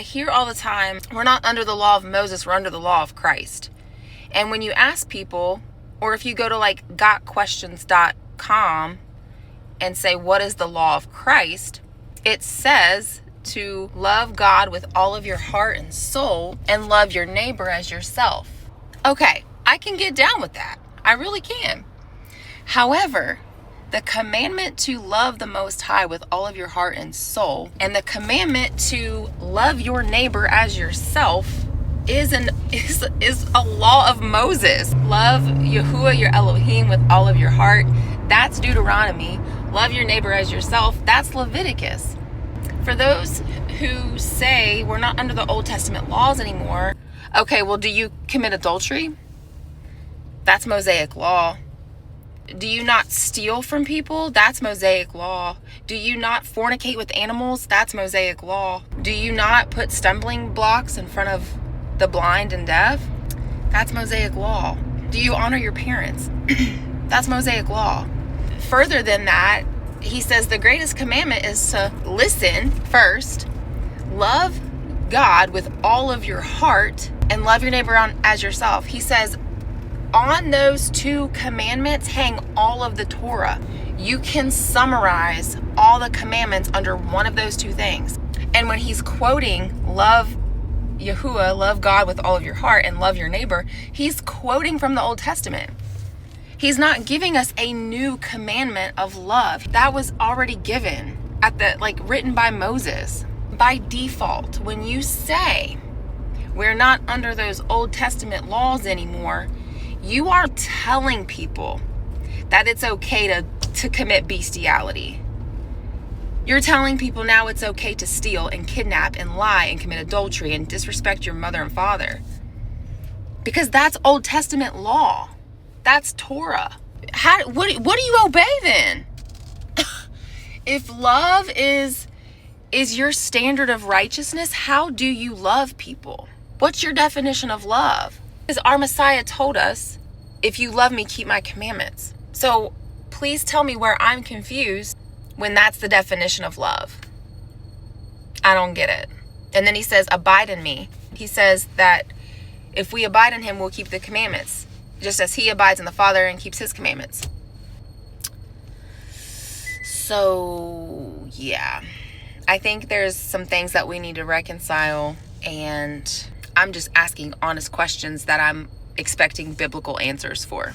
I hear all the time, we're not under the law of Moses, we're under the law of Christ. And when you ask people, or if you go to like gotquestions.com and say, what is the law of Christ? It says to love God with all of your heart and soul and love your neighbor as yourself. Okay, I can get down with that. I really can. However, the commandment to love the Most High with all of your heart and soul, and the commandment to love your neighbor as yourself is a law of Moses. Love Yahuwah your Elohim with all of your heart. That's Deuteronomy. Love your neighbor as yourself. That's Leviticus. For those who say we're not under the Old Testament laws anymore, okay, well, do you commit adultery? That's Mosaic law. Do you not steal from people? That's Mosaic law. Do you not fornicate with animals? That's Mosaic law. Do you not put stumbling blocks in front of the blind and deaf? That's Mosaic law. Do you honor your parents? That's Mosaic law. Further than that, he says the greatest commandment is to listen first, love God with all of your heart, and love your neighbor as yourself. He says, on those two commandments hang all of the Torah. You can summarize all the commandments under one of those two things. And when he's quoting love Yahuwah, love God with all of your heart, and love your neighbor, he's quoting from the Old Testament. He's not giving us a new commandment of love. That was already given written by Moses. By default, when you say we're not under those Old Testament laws anymore, you are telling people that it's okay to commit bestiality. You're telling people now it's okay to steal and kidnap and lie and commit adultery and disrespect your mother and father. Because that's Old Testament law. That's Torah. What do you obey then? If love is your standard of righteousness, how do you love people? What's your definition of love? Because our Messiah told us, if you love me, keep my commandments. So please tell me where I'm confused when that's the definition of love. I don't get it. And then he says, abide in me. He says that if we abide in him, we'll keep the commandments, just as he abides in the Father and keeps his commandments. So, yeah. I think there's some things that we need to reconcile, and I'm just asking honest questions that I'm expecting biblical answers for.